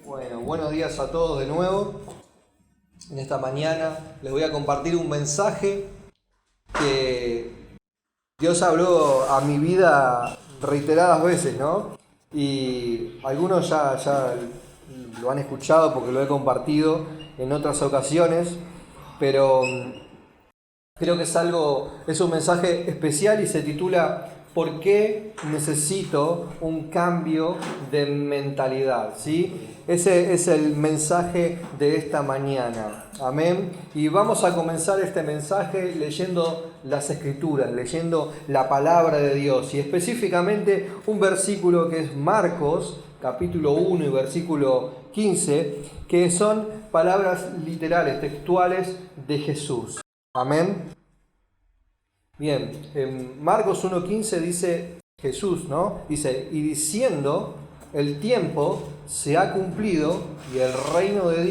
Bueno, buenos días a todos de nuevo. En esta mañana les voy a compartir un mensaje que Dios habló a mi vida reiteradas veces, ¿no? Y algunos ya lo han escuchado porque lo he compartido en otras ocasiones, pero creo que es un mensaje especial y se titula ¿Por qué necesito un cambio de mentalidad? ¿Sí? Ese es el mensaje de esta mañana. Amén. Y vamos a comenzar este mensaje leyendo las Escrituras, leyendo la palabra de Dios. Y específicamente un versículo que es Marcos, capítulo 1 y versículo 15, que son palabras literales, textuales de Jesús. Amén. Bien, en Marcos 1.15 dice Jesús, ¿no? Dice, y diciendo, el tiempo se ha cumplido y el reino de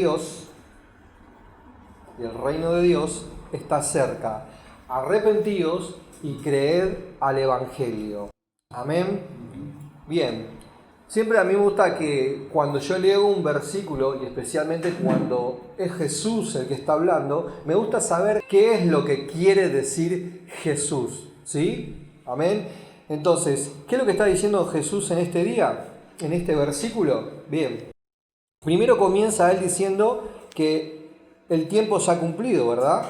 Dios está cerca. Arrepentíos y creed al Evangelio. Amén. Bien. Siempre a mí me gusta que cuando yo leo un versículo, y especialmente cuando es Jesús el que está hablando, me gusta saber qué es lo que quiere decir Jesús. ¿Sí? Amén. Entonces, ¿qué es lo que está diciendo Jesús en este día? En este versículo. Bien. Primero comienza él diciendo que el tiempo se ha cumplido, ¿verdad?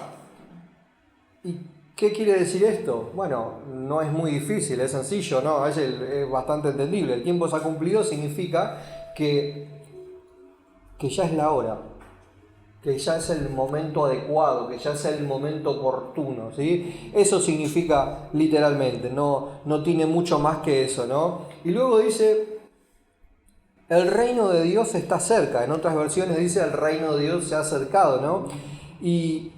¿Y qué quiere decir esto? Bueno, no es muy difícil, es sencillo, ¿no? Es bastante entendible. El tiempo se ha cumplido significa que ya es la hora, que ya es el momento adecuado, que ya es el momento oportuno, ¿sí? Eso significa literalmente, no tiene mucho más que eso, ¿no? Y luego dice, el reino de Dios está cerca. En otras versiones dice, el reino de Dios se ha acercado, ¿no? Y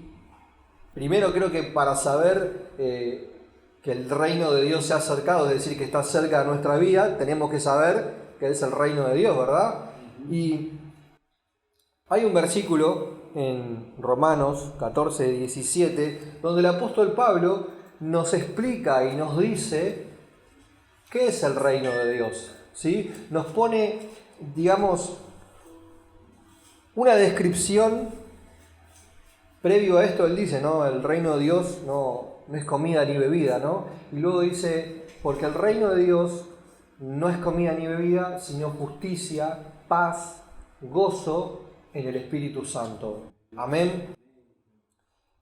primero creo que para saber que el reino de Dios se ha acercado, es decir, que está cerca de nuestra vida, tenemos que saber que es el reino de Dios, ¿verdad? Y hay un versículo en Romanos 14:17 donde el apóstol Pablo nos explica y nos dice qué es el reino de Dios, ¿sí? Nos pone, digamos, una descripción. Previo a esto él dice, ¿no? El reino de Dios no es comida ni bebida, ¿no? Y luego dice, porque el reino de Dios no es comida ni bebida, sino justicia, paz, gozo en el Espíritu Santo. Amén.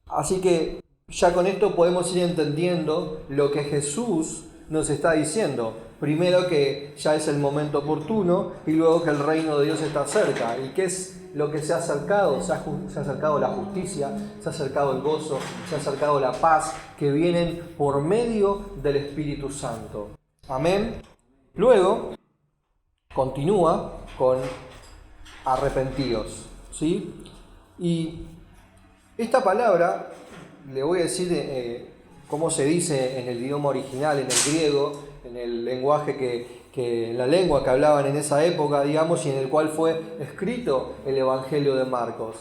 Así que ya con esto podemos ir entendiendo lo que Jesús nos está diciendo. Primero que ya es el momento oportuno y luego que el reino de Dios está cerca. ¿Y qué es lo que se ha acercado? Se ha acercado la justicia, se ha acercado el gozo, se ha acercado la paz que vienen por medio del Espíritu Santo. Amén. Luego continúa con arrepentidos, ¿sí? Y esta palabra, le voy a decir cómo se dice en el idioma original, en el griego, en el lenguaje la lengua que hablaban en esa época, digamos, y en el cual fue escrito el Evangelio de Marcos.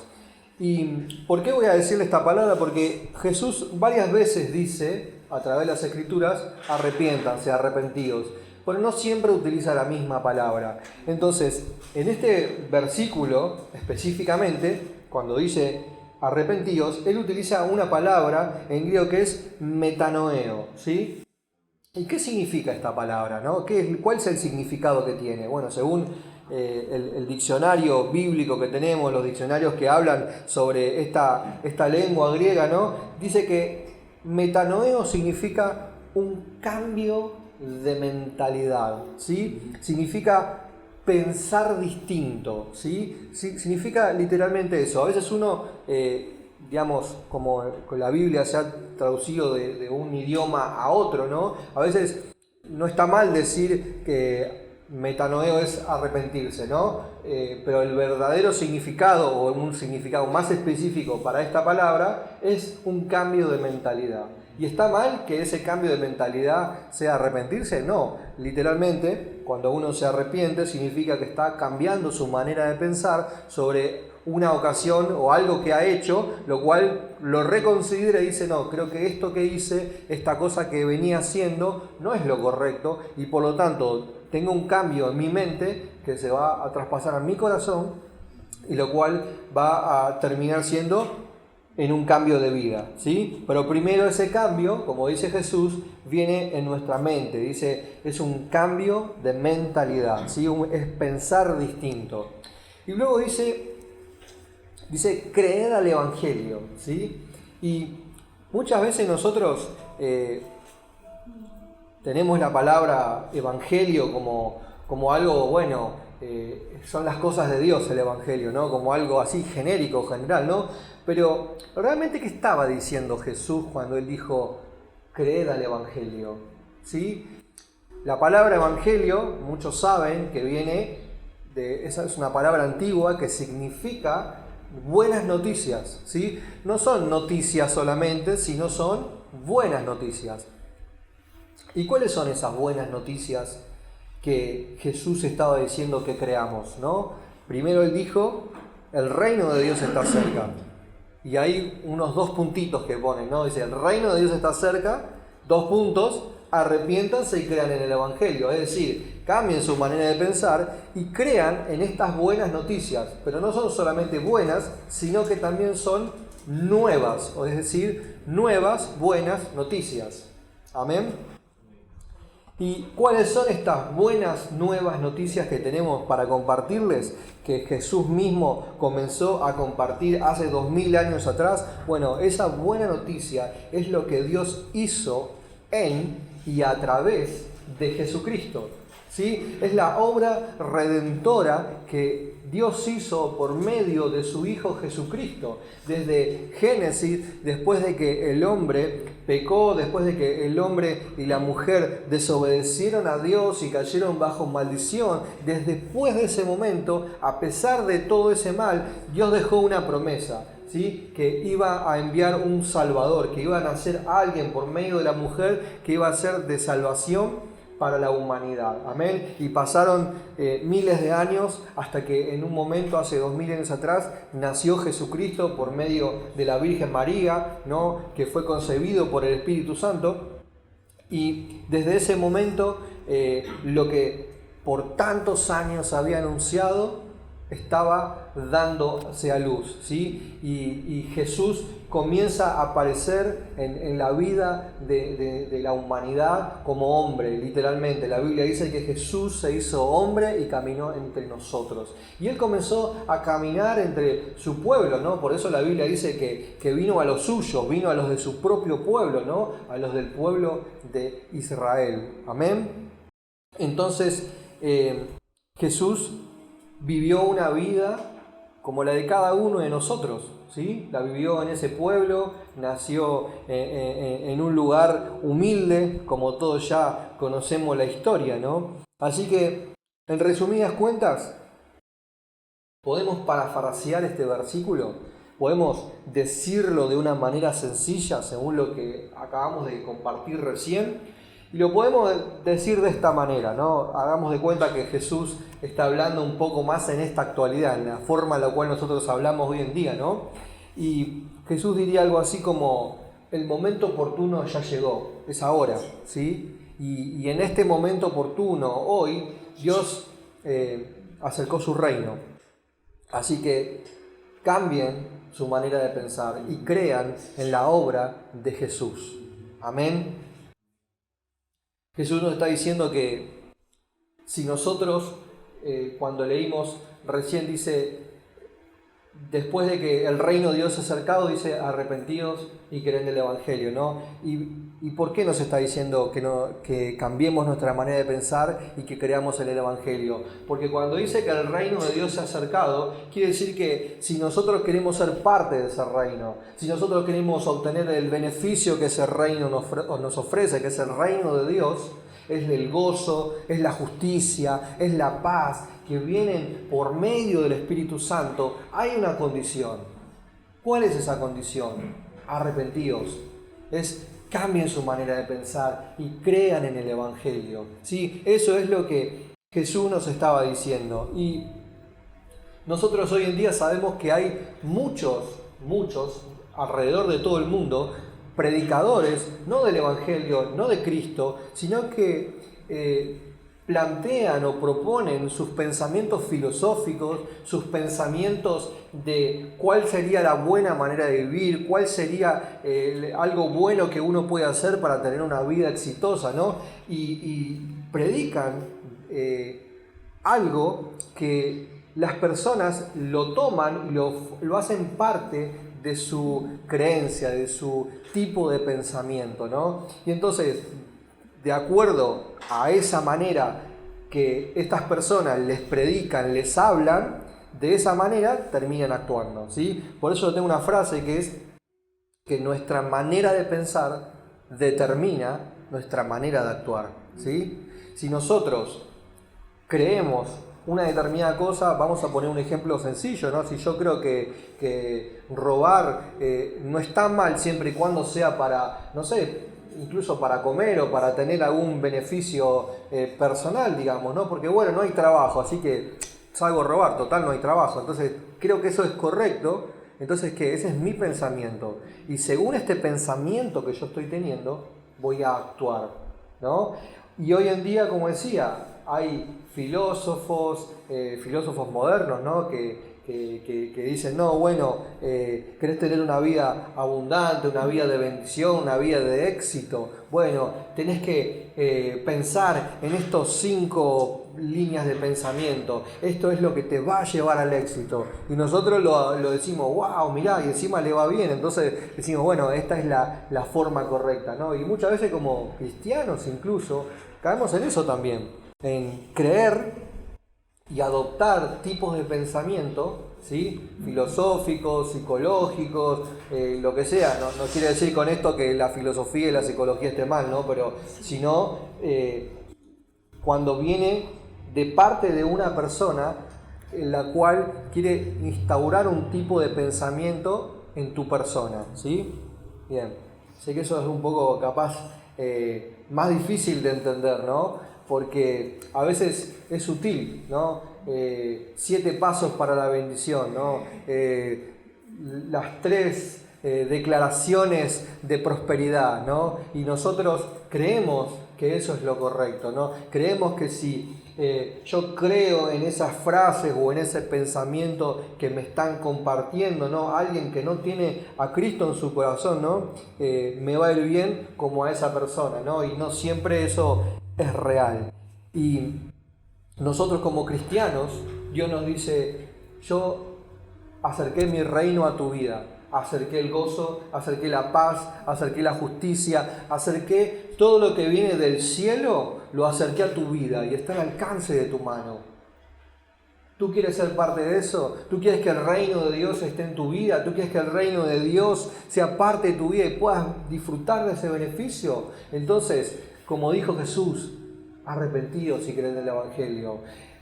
¿Y por qué voy a decirle esta palabra? Porque Jesús varias veces dice, a través de las Escrituras, arrepiéntanse, arrepentidos, pero no siempre utiliza la misma palabra. Entonces, en este versículo específicamente, cuando dice arrepentidos, él utiliza una palabra en griego que es metanoeo, ¿sí? ¿Y qué significa esta palabra, no? ¿Cuál es el significado que tiene? Bueno, según el diccionario bíblico que tenemos, los diccionarios que hablan sobre esta lengua griega, ¿no? Dice que metanoeo significa un cambio de mentalidad, ¿sí? Significa pensar distinto, ¿sí? Significa literalmente eso. A veces uno, digamos, como con la Biblia se ha traducido de un idioma a otro, ¿no? A veces no está mal decir que metanoeo es arrepentirse, ¿no? Pero el verdadero significado, o un significado más específico para esta palabra, es un cambio de mentalidad. ¿Y está mal que ese cambio de mentalidad sea arrepentirse? No, literalmente, cuando uno se arrepiente significa que está cambiando su manera de pensar sobre una ocasión o algo que ha hecho, lo cual lo reconsidera y dice, no, creo que esto que hice, esta cosa que venía haciendo, no es lo correcto y por lo tanto tengo un cambio en mi mente que se va a traspasar a mi corazón y lo cual va a terminar siendo en un cambio de vida, ¿sí? Pero primero ese cambio, como dice Jesús, viene en nuestra mente. Dice, es un cambio de mentalidad, ¿sí? Es pensar distinto. Y luego dice, creer al Evangelio, ¿sí? Y muchas veces nosotros tenemos la palabra Evangelio como algo, bueno, son las cosas de Dios el Evangelio, ¿no? Como algo así genérico, general, ¿no? Pero realmente, ¿qué estaba diciendo Jesús cuando Él dijo, creed al Evangelio? ¿Sí? La palabra Evangelio, muchos saben que esa es una palabra antigua que significa buenas noticias, ¿sí? No son noticias solamente, sino son buenas noticias. ¿Y cuáles son esas buenas noticias que Jesús estaba diciendo que creamos, ¿no? Primero Él dijo, el reino de Dios está cerca. Y hay unos 2 puntitos que ponen, ¿no? Dice, el reino de Dios está cerca, 2 puntos, arrepiéntanse y crean en el Evangelio. Es decir, cambien su manera de pensar y crean en estas buenas noticias. Pero no son solamente buenas, sino que también son nuevas, es decir, nuevas buenas noticias. Amén. ¿Y cuáles son estas buenas nuevas noticias que tenemos para compartirles? Que Jesús mismo comenzó a compartir hace 2000 años atrás. Bueno, esa buena noticia es lo que Dios hizo en y a través de Jesucristo. ¿Sí? Es la obra redentora que Dios hizo por medio de su Hijo Jesucristo. Desde Génesis, después de que el hombre pecó, después de que el hombre y la mujer desobedecieron a Dios y cayeron bajo maldición, desde después de ese momento, a pesar de todo ese mal, Dios dejó una promesa, ¿sí? Que iba a enviar un Salvador, que iba a nacer alguien por medio de la mujer que iba a ser de salvación para la humanidad. Amén. Y pasaron miles de años hasta que en un momento, hace 2000 años atrás, nació Jesucristo por medio de la Virgen María, ¿no? Que fue concebido por el Espíritu Santo. Y desde ese momento, lo que por tantos años había anunciado estaba dándose a luz, ¿sí? Y Jesús comienza a aparecer en la vida de la humanidad como hombre, literalmente. La Biblia dice que Jesús se hizo hombre y caminó entre nosotros. Y Él comenzó a caminar entre su pueblo, ¿no? Por eso la Biblia dice que vino a los suyos, vino a los de su propio pueblo, ¿no? A los del pueblo de Israel. Amén. Entonces, Jesús vivió una vida como la de cada uno de nosotros, ¿sí? La vivió en ese pueblo, nació en un lugar humilde, como todos ya conocemos la historia, ¿no? Así que, en resumidas cuentas, podemos parafrasear este versículo, podemos decirlo de una manera sencilla, según lo que acabamos de compartir recién. Y lo podemos decir de esta manera, ¿no? Hagamos de cuenta que Jesús está hablando un poco más en esta actualidad, en la forma en la cual nosotros hablamos hoy en día, ¿no? Y Jesús diría algo así como, el momento oportuno ya llegó, es ahora, ¿sí? Y en este momento oportuno, hoy, Dios acercó su reino. Así que cambien su manera de pensar y crean en la obra de Jesús. Amén. Jesús nos está diciendo que si nosotros, cuando leímos recién, dice, después de que el reino de Dios se ha acercado, dice, arrepentíos y creed el Evangelio, ¿no? ¿Y por qué nos está diciendo que cambiemos nuestra manera de pensar y que creamos en el Evangelio? Porque cuando dice que el reino de Dios se ha acercado, quiere decir que si nosotros queremos ser parte de ese reino, si nosotros queremos obtener el beneficio que ese reino nos ofrece, que es el reino de Dios, es el gozo, es la justicia, es la paz, que vienen por medio del Espíritu Santo, hay una condición. ¿Cuál es esa condición? Arrepentíos. Cambien su manera de pensar y crean en el Evangelio. ¿Sí? Eso es lo que Jesús nos estaba diciendo. Y Nosotros hoy en día sabemos que hay muchos alrededor de todo el mundo, predicadores, no del Evangelio, no de Cristo, sino que plantean o proponen sus pensamientos filosóficos, sus pensamientos de cuál sería la buena manera de vivir, cuál sería algo bueno que uno puede hacer para tener una vida exitosa, ¿no? Y predican algo que las personas lo toman y lo hacen parte de su creencia, de su tipo de pensamiento, ¿no? Y entonces, de acuerdo a esa manera que estas personas les predican, les hablan, de esa manera terminan actuando, ¿sí? Por eso yo tengo una frase que es que nuestra manera de pensar determina nuestra manera de actuar, ¿sí? Si nosotros creemos una determinada cosa, vamos a poner un ejemplo sencillo, ¿no? Si yo creo que robar no está mal siempre y cuando sea para, no sé, incluso para comer o para tener algún beneficio personal, digamos, ¿no? Porque bueno, no hay trabajo, así que salgo a robar, total no hay trabajo. Entonces creo que eso es correcto. Entonces, ¿qué? Ese es mi pensamiento. Y según este pensamiento que yo estoy teniendo, voy a actuar, ¿no? Y hoy en día, como decía, hay filósofos modernos, ¿no? Que dicen, no, bueno, querés tener una vida abundante, una vida de bendición, una vida de éxito. Bueno, tenés que pensar en estos 5 líneas de pensamiento. Esto es lo que te va a llevar al éxito. Y nosotros lo decimos, wow, mirá, y encima le va bien. Entonces decimos, bueno, esta es la forma correcta, ¿no? Y muchas veces como cristianos incluso, caemos en eso también, en creer y adoptar tipos de pensamiento, ¿sí? Filosóficos, psicológicos, lo que sea. No quiere decir con esto que la filosofía y la psicología esté mal, ¿no? Pero sino cuando viene de parte de una persona en la cual quiere instaurar un tipo de pensamiento en tu persona, ¿sí? Bien, sé que eso es un poco capaz más difícil de entender, ¿no? Porque a veces es sutil, ¿no? 7 pasos para la bendición, ¿no? Las 3 declaraciones de prosperidad, ¿no? Y nosotros creemos que eso es lo correcto, ¿no? Creemos que si yo creo en esas frases o en ese pensamiento que me están compartiendo, ¿no? Alguien que no tiene a Cristo en su corazón, ¿no? Me va a ir bien como a esa persona, ¿no? Y no siempre eso es real. Y nosotros como cristianos, Dios nos dice, yo acerqué mi reino a tu vida, acerqué el gozo, acerqué la paz, acerqué la justicia, acerqué todo lo que viene del cielo, lo acerqué a tu vida y está al alcance de tu mano. ¿Tú quieres ser parte de eso? ¿Tú quieres que el reino de Dios esté en tu vida? ¿Tú quieres que el reino de Dios sea parte de tu vida y puedas disfrutar de ese beneficio? Entonces, como dijo Jesús, arrepentidos si crees del Evangelio.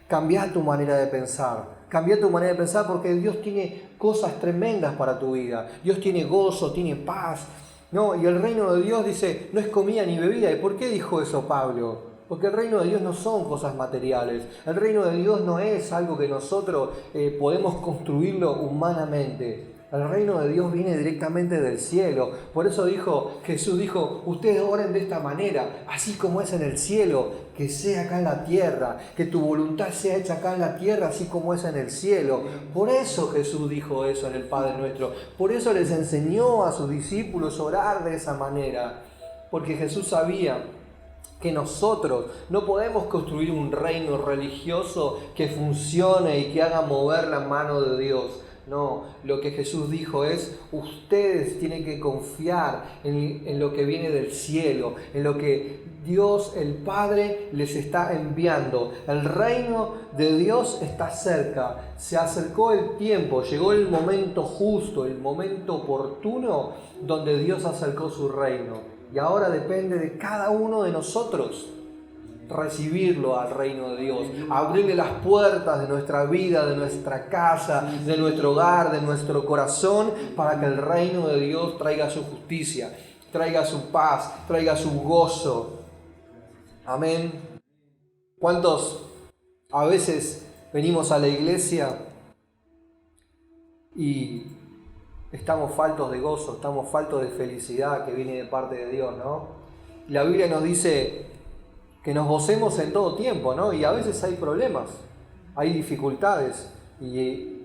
Cambia tu manera de pensar. Cambia tu manera de pensar porque Dios tiene cosas tremendas para tu vida. Dios tiene gozo, tiene paz. No, y el reino de Dios dice, no es comida ni bebida. ¿Y por qué dijo eso Pablo? Porque el reino de Dios no son cosas materiales. El reino de Dios no es algo que nosotros podemos construirlo humanamente. El reino de Dios viene directamente del cielo. Por eso Jesús dijo, ustedes oren de esta manera, así como es en el cielo, que sea acá en la tierra, que tu voluntad sea hecha acá en la tierra, así como es en el cielo. Por eso Jesús dijo eso en el Padre Nuestro. Por eso les enseñó a sus discípulos a orar de esa manera. Porque Jesús sabía que nosotros no podemos construir un reino religioso que funcione y que haga mover la mano de Dios. No, lo que Jesús dijo es, ustedes tienen que confiar en lo que viene del cielo, en lo que Dios el Padre les está enviando. El reino de Dios está cerca, se acercó el tiempo, llegó el momento justo, el momento oportuno donde Dios acercó su reino. Y ahora depende de cada uno de nosotros recibirlo al reino de Dios, abrirle las puertas de nuestra vida, de nuestra casa, de nuestro hogar, de nuestro corazón, para que el reino de Dios traiga su justicia, traiga su paz, traiga su gozo. Amén. ¿Cuántos a veces venimos a la iglesia y estamos faltos de gozo, estamos faltos de felicidad que viene de parte de Dios, ¿no? La Biblia nos dice que nos gocemos en todo tiempo, ¿no? Y a veces hay problemas, hay dificultades, y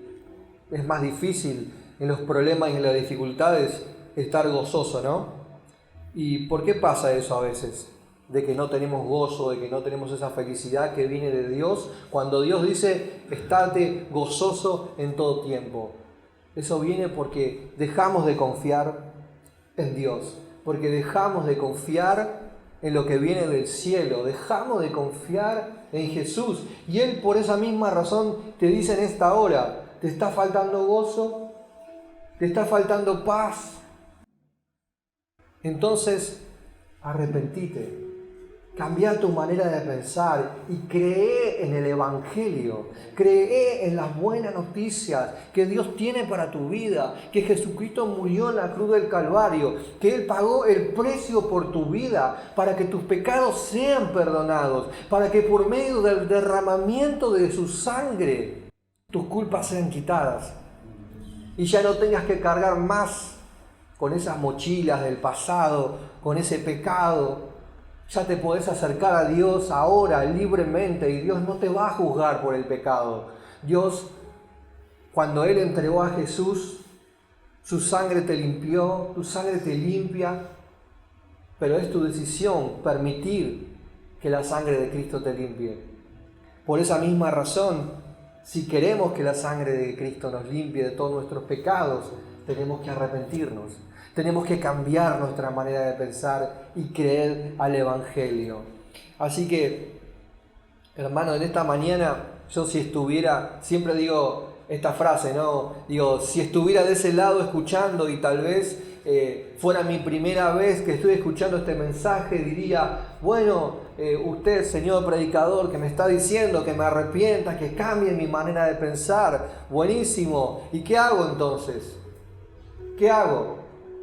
es más difícil en los problemas y en las dificultades estar gozoso, ¿no? ¿Y por qué pasa eso a veces? De que no tenemos gozo, de que no tenemos esa felicidad que viene de Dios, cuando Dios dice, estate gozoso en todo tiempo. Eso viene porque dejamos de confiar en Dios, porque dejamos de confiar en lo que viene del cielo, dejamos de confiar en Jesús. Y Él por esa misma razón te dice en esta hora, ¿te está faltando gozo? ¿Te está faltando paz? Entonces, arrepentite. Cambia tu manera de pensar y cree en el Evangelio. Cree en las buenas noticias que Dios tiene para tu vida, que Jesucristo murió en la cruz del Calvario, que Él pagó el precio por tu vida para que tus pecados sean perdonados, para que por medio del derramamiento de su sangre tus culpas sean quitadas y ya no tengas que cargar más con esas mochilas del pasado, con ese pecado. Ya te podés acercar a Dios ahora libremente y Dios no te va a juzgar por el pecado. Dios, cuando Él entregó a Jesús, su sangre te limpió, tu sangre te limpia, pero es tu decisión permitir que la sangre de Cristo te limpie. Por esa misma razón, si queremos que la sangre de Cristo nos limpie de todos nuestros pecados, tenemos que arrepentirnos. Tenemos que cambiar nuestra manera de pensar y creer al Evangelio. Así que, hermano, en esta mañana, yo si estuviera, siempre digo esta frase, ¿no? Digo, si estuviera de ese lado escuchando y tal vez fuera mi primera vez que estoy escuchando este mensaje, diría, bueno, usted, señor predicador, que me está diciendo que me arrepienta, que cambie mi manera de pensar, buenísimo. ¿Y qué hago entonces? ¿Qué hago?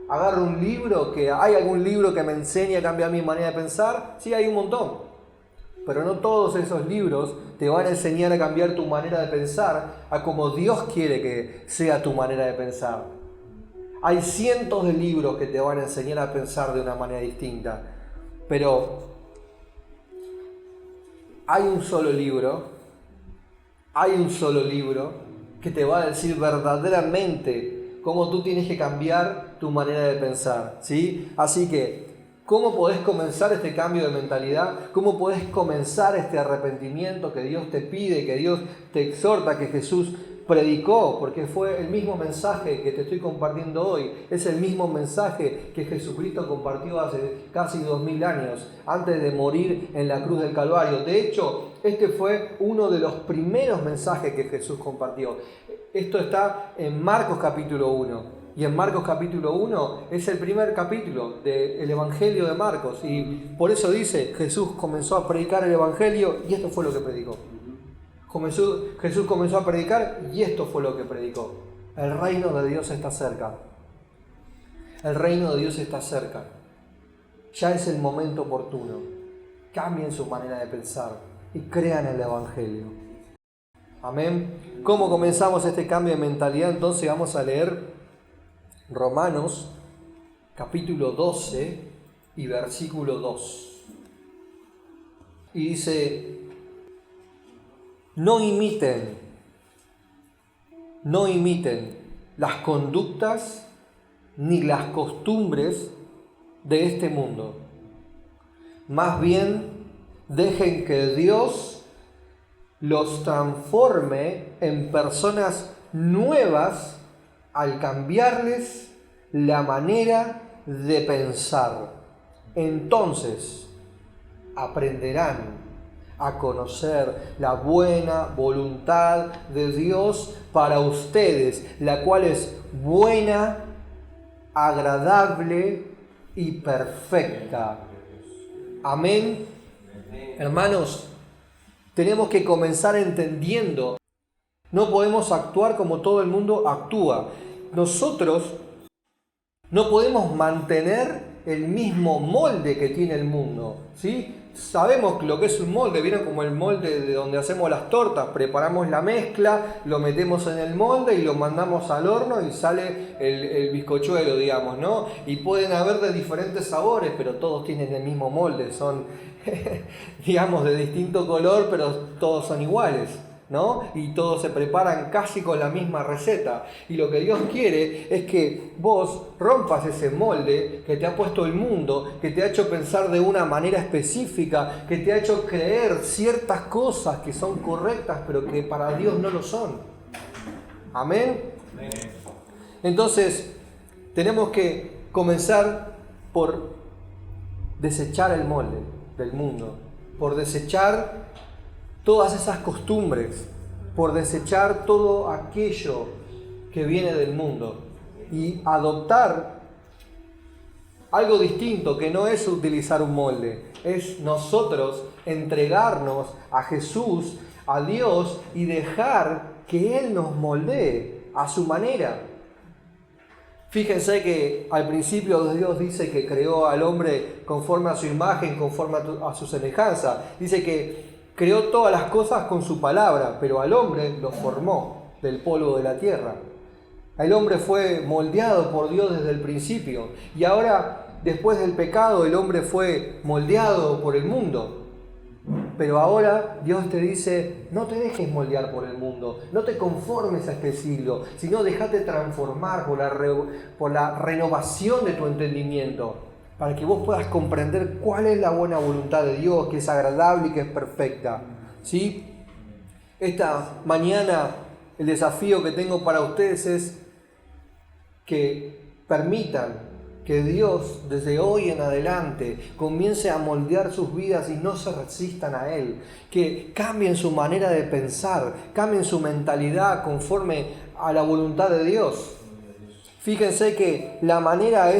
¿Agarro un libro? ¿Hay algún libro que me enseñe a cambiar mi manera de pensar? Sí, hay un montón. Pero no todos esos libros te van a enseñar a cambiar tu manera de pensar a como Dios quiere que sea tu manera de pensar. Hay cientos de libros que te van a enseñar a pensar de una manera distinta. Pero hay un solo libro que te va a decir verdaderamente cómo tú tienes que cambiar tu manera de pensar, ¿sí? Así que, ¿cómo podés comenzar este cambio de mentalidad? ¿Cómo podés comenzar este arrepentimiento que Dios te pide, que Dios te exhorta, que Jesús predicó? Porque fue el mismo mensaje que te estoy compartiendo hoy. Es el mismo mensaje que Jesucristo compartió hace casi 2000 años, antes de morir en la cruz del Calvario. De hecho, este fue uno de los primeros mensajes que Jesús compartió. Esto está en Marcos capítulo 1. Y en Marcos capítulo 1 es el primer capítulo del Evangelio de Marcos. Y por eso dice, Jesús comenzó a predicar el Evangelio y esto fue lo que predicó. Jesús comenzó a predicar y esto fue lo que predicó. El reino de Dios está cerca. El reino de Dios está cerca. Ya es el momento oportuno. Cambien su manera de pensar y crean el Evangelio. Amén. ¿Cómo comenzamos este cambio de mentalidad? Entonces vamos a leer Romanos capítulo 12 y versículo 2. Y dice, no imiten las conductas ni las costumbres de este mundo. Más bien, dejen que Dios los transforme en personas nuevas al cambiarles la manera de pensar. Entonces aprenderán a conocer la buena voluntad de Dios para ustedes, la cual es buena, agradable y perfecta. Amén. Hermanos, tenemos que comenzar entendiendo. No podemos actuar como todo el mundo actúa. Nosotros no podemos mantener el mismo molde que tiene el mundo, ¿sí? Sabemos lo que es un molde, ¿vieron? Como el molde de donde hacemos las tortas, preparamos la mezcla, lo metemos en el molde y lo mandamos al horno y sale el bizcochuelo, digamos, ¿no? Y pueden haber de diferentes sabores, pero todos tienen el mismo molde, son, digamos, de distinto color, pero todos son iguales, ¿no? Y todos se preparan casi con la misma receta. Y lo que Dios quiere es que vos rompas ese molde que te ha puesto el mundo, que te ha hecho pensar de una manera específica, que te ha hecho creer ciertas cosas que son correctas, pero que para Dios no lo son. Amén. Entonces, tenemos que comenzar por desechar el molde del mundo, por desechar todas esas costumbres, por desechar todo aquello que viene del mundo y adoptar algo distinto, que no es utilizar un molde, es nosotros entregarnos a Jesús, a Dios, y dejar que Él nos moldee a su manera. Fíjense que al principio Dios dice que creó al hombre conforme a su imagen, conforme a su semejanza. Dice que creó todas las cosas con su palabra, pero al hombre lo formó del polvo de la tierra. El hombre fue moldeado por Dios desde el principio. Y ahora, después del pecado, el hombre fue moldeado por el mundo. Pero ahora Dios te dice, no te dejes moldear por el mundo, no te conformes a este siglo, sino déjate transformar por la renovación de tu entendimiento, para que vos puedas comprender cuál es la buena voluntad de Dios, que es agradable y que es perfecta. ¿Sí? Esta mañana el desafío que tengo para ustedes es que permitan que Dios desde hoy en adelante comience a moldear sus vidas y no se resistan a Él, que cambien su manera de pensar, cambien su mentalidad conforme a la voluntad de Dios. Fíjense que la manera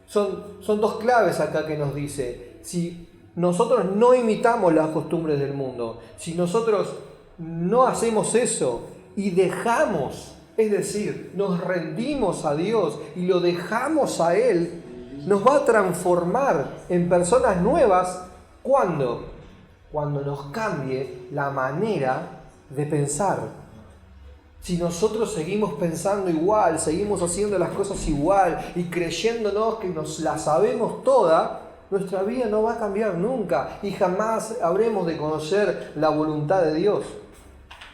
son dos claves acá que nos dice. Si nosotros no imitamos las costumbres del mundo, si nosotros no hacemos eso y dejamos, es decir, nos rendimos a Dios y lo dejamos a Él, nos va a transformar en personas nuevas. ¿Cuándo? Cuando nos cambie la manera de pensar. Si nosotros seguimos pensando igual, seguimos haciendo las cosas igual y creyéndonos que nos la sabemos toda, nuestra vida no va a cambiar nunca y jamás habremos de conocer la voluntad de Dios,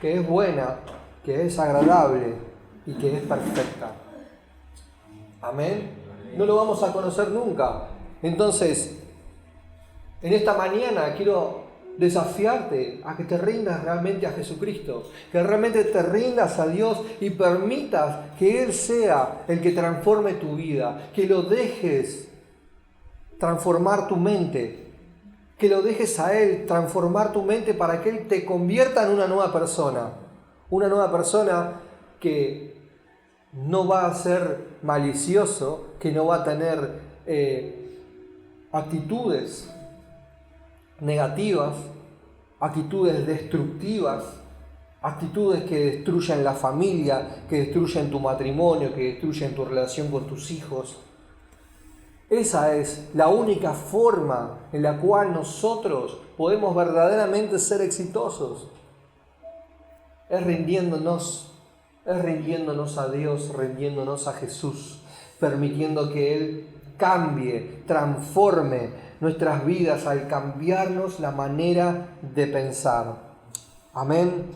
que es buena, que es agradable y que es perfecta. Amén. No lo vamos a conocer nunca. Entonces, en esta mañana quiero desafiarte a que te rindas realmente a Jesucristo, que realmente te rindas a Dios y permitas que Él sea el que transforme tu vida, que lo dejes transformar tu mente, que lo dejes a Él transformar tu mente para que Él te convierta en una nueva persona que no va a ser malicioso, que no va a tener actitudes negativas, actitudes destructivas, actitudes que destruyen la familia, que destruyen tu matrimonio, que destruyen tu relación con tus hijos. Esa es la única forma en la cual nosotros podemos verdaderamente ser exitosos. Es rindiéndonos a Dios, rindiéndonos a Jesús, permitiendo que Él cambie, transforme nuestras vidas al cambiarnos la manera de pensar. Amén.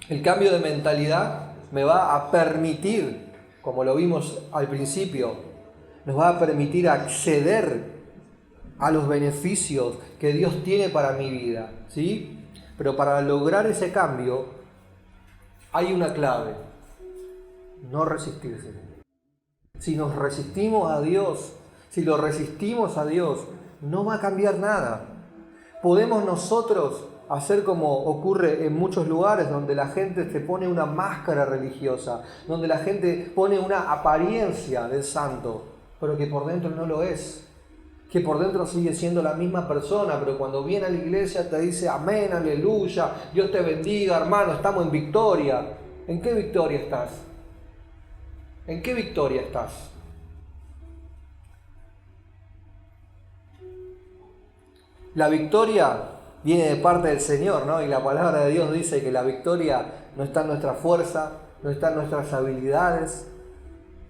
El cambio de mentalidad me va a permitir, como lo vimos al principio, nos va a permitir acceder a los beneficios que Dios tiene para mi vida, ¿sí? Pero para lograr ese cambio hay una clave: no resistirse. Si nos resistimos a Dios, si lo resistimos a Dios, no va a cambiar nada. Podemos nosotros hacer como ocurre en muchos lugares donde la gente se pone una máscara religiosa, donde la gente pone una apariencia de santo, pero que por dentro no lo es, que por dentro sigue siendo la misma persona, pero cuando viene a la iglesia te dice amén, aleluya, Dios te bendiga, hermano, estamos en victoria. ¿En qué victoria estás? ¿En qué victoria estás? La victoria viene de parte del Señor, ¿no? Y la palabra de Dios dice que la victoria no está en nuestra fuerza, no está en nuestras habilidades,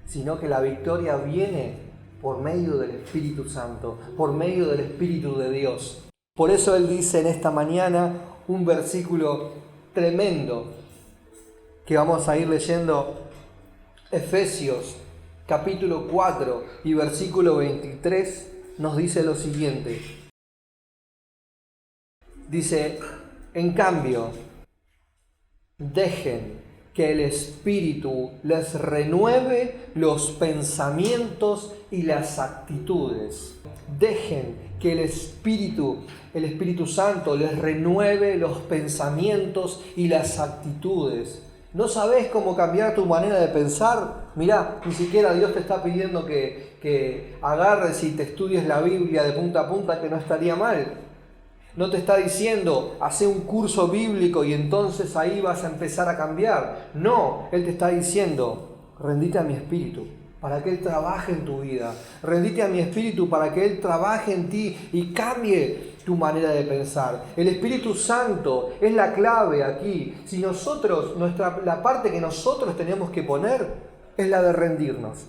sino que la victoria viene por medio del Espíritu Santo, por medio del Espíritu de Dios. Por eso Él dice en esta mañana un versículo tremendo que vamos a ir leyendo, Efesios capítulo 4 y versículo 23, nos dice lo siguiente. Dice, en cambio, dejen que el Espíritu les renueve los pensamientos y las actitudes. Dejen que el Espíritu Santo les renueve los pensamientos y las actitudes. ¿No sabés cómo cambiar tu manera de pensar? Mirá, ni siquiera Dios te está pidiendo que agarres y te estudies la Biblia de punta a punta, que no estaría mal. No te está diciendo, hace un curso bíblico y entonces ahí vas a empezar a cambiar. No, Él te está diciendo, rendite a mi Espíritu para que Él trabaje en tu vida. Rendite a mi Espíritu para que Él trabaje en ti y cambie tu manera de pensar. El Espíritu Santo es la clave aquí. Si nosotros, la parte que nosotros tenemos que poner es la de rendirnos.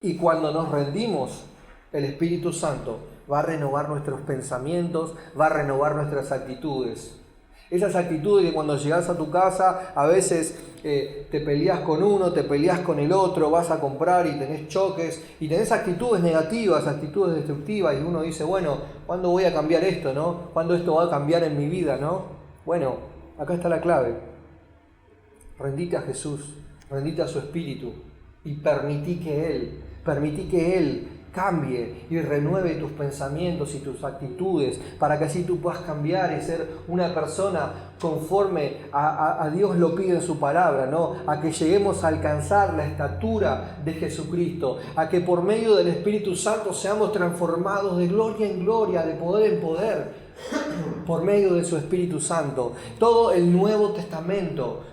Y cuando nos rendimos, el Espíritu Santo va a renovar nuestros pensamientos, va a renovar nuestras actitudes. Esas actitudes que cuando llegas a tu casa a veces te peleas con uno, te peleas con el otro, vas a comprar y tenés choques y tenés actitudes negativas, actitudes destructivas y uno dice, bueno, ¿cuándo voy a cambiar esto, no? ¿Cuándo esto va a cambiar en mi vida, no? Bueno, acá está la clave. Rendite a Jesús, rendite a su Espíritu y permití que Él cambie y renueve tus pensamientos y tus actitudes para que así tú puedas cambiar y ser una persona conforme a Dios lo pide en su palabra, ¿no? A que lleguemos a alcanzar la estatura de Jesucristo, a que por medio del Espíritu Santo seamos transformados de gloria en gloria, de poder en poder, por medio de su Espíritu Santo. Todo el Nuevo Testamento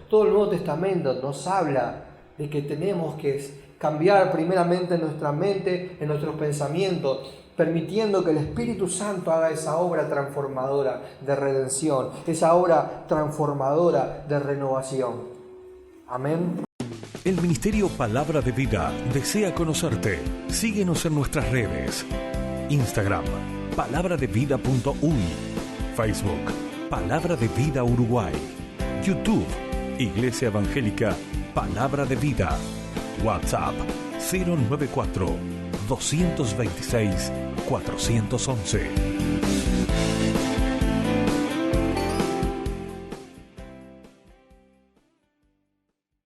nos habla de que tenemos que cambiar primeramente en nuestra mente, en nuestros pensamientos, permitiendo que el Espíritu Santo haga esa obra transformadora de redención, esa obra transformadora de renovación. Amén. El Ministerio Palabra de Vida desea conocerte. Síguenos en nuestras redes. Instagram, palabraDeVida.uy. Facebook, Palabra de Vida Uruguay. YouTube, Iglesia Evangélica Palabra de Vida. WhatsApp 094 226 411.